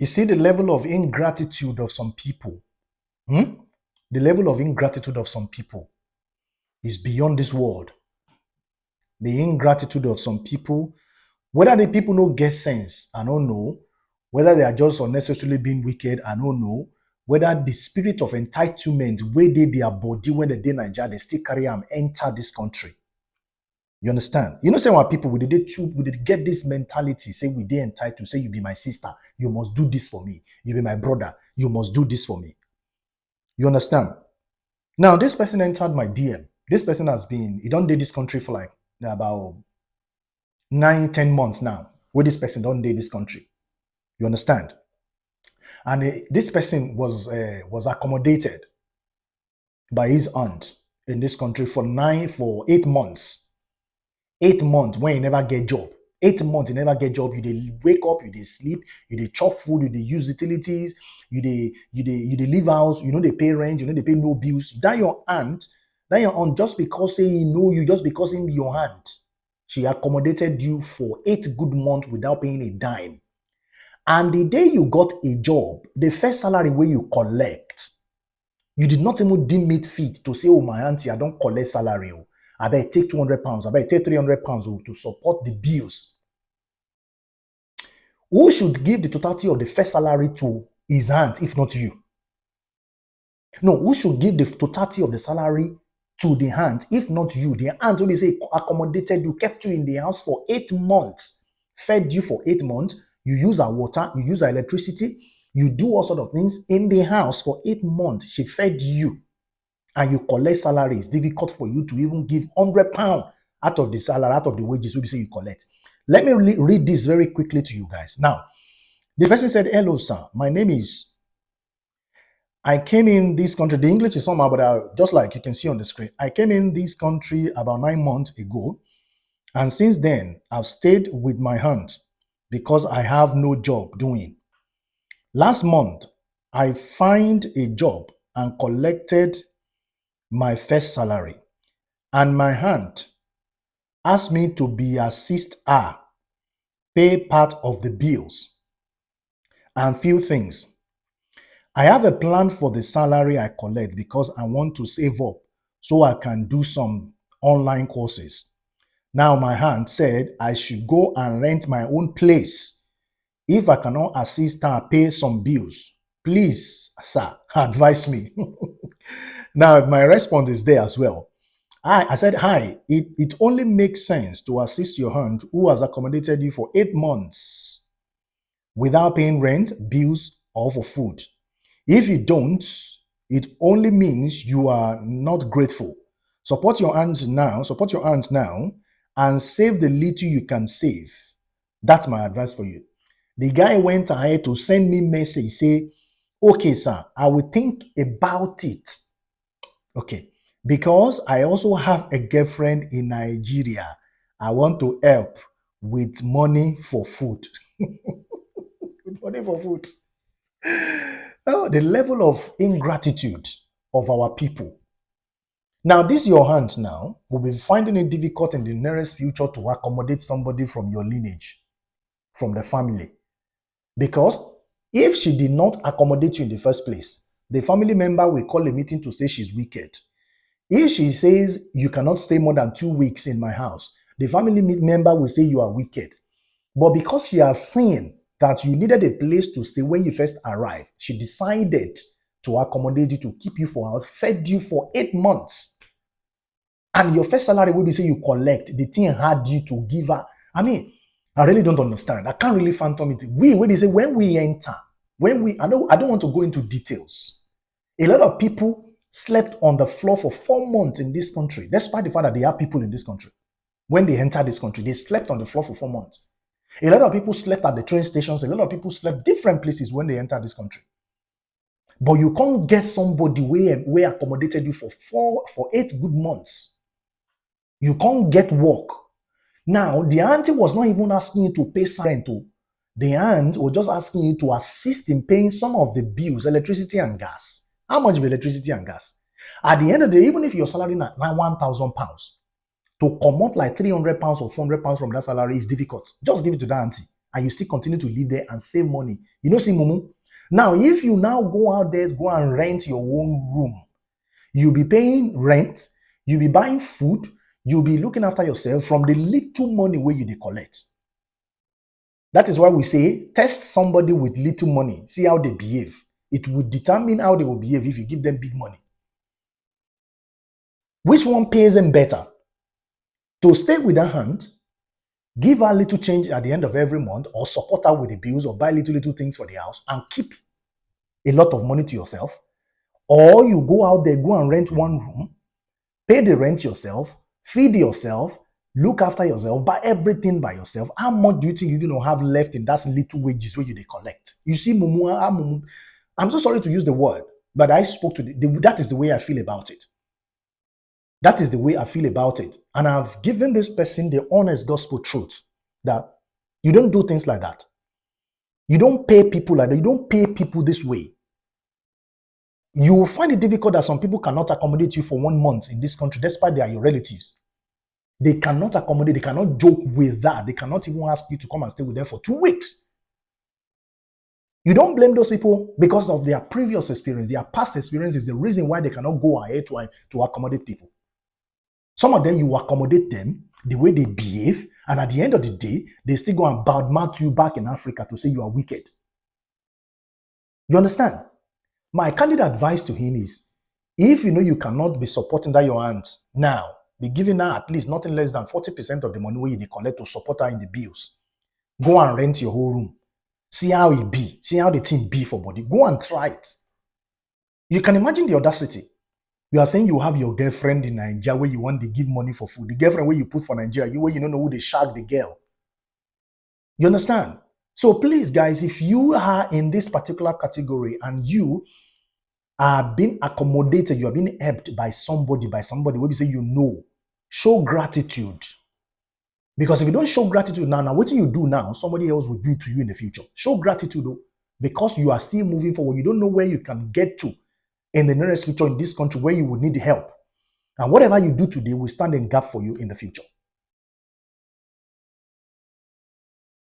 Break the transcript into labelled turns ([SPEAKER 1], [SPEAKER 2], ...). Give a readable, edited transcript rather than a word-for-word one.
[SPEAKER 1] You see the level of ingratitude of some people. Hmm? The level of ingratitude of some people is beyond this world. The ingratitude of some people, whether the people no get sense, I don't know. Whether they are just unnecessarily being wicked, I don't know. Whether the spirit of entitlement, where they their body when they dey Nigeria, they still carry them enter this country. You understand? You know, say what people we did get this mentality, say we dey entitled, say you be my sister, you must do this for me. You be my brother, you must do this for me. You understand? Now, this person entered my DM. This person he don't date this country for like about 9-10 months now. Where this person don't date this country. You understand? And this person was accommodated by his aunt in this country for 8 months. 8 months when he never get job. 8 months he never get job. You dey wake up, you dey sleep, you dey chop food, you dey use utilities, you dey leave house, you know they pay rent, you know they pay no bills. That your aunt, just because say he know you, just because him be your aunt, she accommodated you for 8 good months without paying a dime. And the day you got a job, the first salary where you collect, you did not even deem it fit to say, oh, my auntie, I don't collect salary. Oh. I better take 200 pounds. I better take 300 pounds to support the bills. Who should give the totality of the first salary to his aunt, if not you? No, who should give the totality of the salary to the aunt, if not you? The aunt only say accommodated you, kept you in the house for 8 months, fed you for 8 months. You use her water, you use her electricity, you do all sort of things in the house for 8 months. She fed you and you collect salary. It's difficult for you to even give 100 pounds out of the salary, out of the wages we say you collect. Let me read this very quickly to you guys. Now, the person said, hello, sir. My name is, I came in this country. The English is somehow, but just like you can see on the screen, I came in this country about 9 months ago. And since then, I've stayed with my aunt because I have no job doing. Last month, I find a job and collected my first salary. And my aunt asked me to be assist her, pay part of the bills and few things. I have a plan for the salary I collect because I want to save up so I can do some online courses. Now my aunt said I should go and rent my own place. If I cannot assist her pay some bills, please, sir, advise me. Now my response is there as well. I said, hi, it only makes sense to assist your aunt who has accommodated you for 8 months without paying rent, bills, or for food. If you don't, it only means you are not grateful. Support your aunt now, and save the little you can save. That's my advice for you. The guy went ahead to send me message, say, okay, sir, I will think about it. Okay, because I also have a girlfriend in Nigeria. I want to help with money for food. With money for food. Oh, the level of ingratitude of our people. Now, this your aunt now will be finding it difficult in the nearest future to accommodate somebody from your lineage, from the family. Because if she did not accommodate you in the first place, the family member will call a meeting to say she's wicked. If she says you cannot stay more than 2 weeks in my house, the family member will say you are wicked. But because she has seen that you needed a place to stay when you first arrived, she decided to accommodate you, to keep you for house, fed you for 8 months. And your first salary will be say you collect. The thing had you to give her. I mean, I really don't understand. I can't really fathom it. When they say when we enter, I don't want to go into details. A lot of people slept on the floor for 4 months in this country, despite the fact that they have people in this country. When they enter this country, they slept on the floor for 4 months. A lot of people slept at the train stations. A lot of people slept different places when they enter this country. But you can't get somebody where accommodated you for 8 good months. You can't get work. Now, the auntie was not even asking you to pay rent. The aunt was just asking you to assist in paying some of the bills, electricity and gas. How much of electricity and gas? At the end of the day, even if your salary is like 1,000 pounds, to come out like 300 pounds or 400 pounds from that salary is difficult. Just give it to the auntie and you still continue to live there and save money. You know, see, Mumu. Now, if you now go out there, go and rent your own room, you'll be paying rent, you'll be buying food, you'll be looking after yourself from the little money where you collect. That is why we say test somebody with little money, see how they behave. It will determine how they will behave if you give them big money. Which one pays them better? To stay with her hand, give her little change at the end of every month, or support her with the bills, or buy little things for the house and keep a lot of money to yourself. Or you go out there, go and rent one room, pay the rent yourself, feed yourself, look after yourself, buy everything by yourself. How much do you think you're going to have left in that little wages where you collect? You see, Mumu, I'm so sorry to use the word, but I spoke to that is the way I feel about it. That is the way I feel about it. And I've given this person the honest gospel truth that you don't do things like that. You don't pay people like that. You don't pay people this way. You will find it difficult that some people cannot accommodate you for 1 month in this country, despite they are your relatives. They cannot accommodate, they cannot joke with that. They cannot even ask you to come and stay with them for 2 weeks. You don't blame those people because of their previous experience. Their past experience is the reason why they cannot go ahead to accommodate people. Some of them, you accommodate them the way they behave, and at the end of the day, they still go and badmouth you back in Africa to say you are wicked. You understand? My candid advice to him is, if you know you cannot be supporting that your aunt now, be giving her at least nothing less than 40% of the money where you collect to support her in the bills. Go and rent your whole room. See how it be. See how the thing be for body. Go and try it. You can imagine the audacity. You are saying you have your girlfriend in Nigeria where you want to give money for food. The girlfriend where you put for Nigeria, where you don't know who they shag the girl. You understand? So please, guys, if you are in this particular category and you are being accommodated, you are being helped by somebody where you say you know, show gratitude. Because if you don't show gratitude now, what do you do now? Somebody else will do it to you in the future. Show gratitude though, because you are still moving forward. You don't know where you can get to in the nearest future in this country where you will need help. And whatever you do today will stand in gap for you in the future.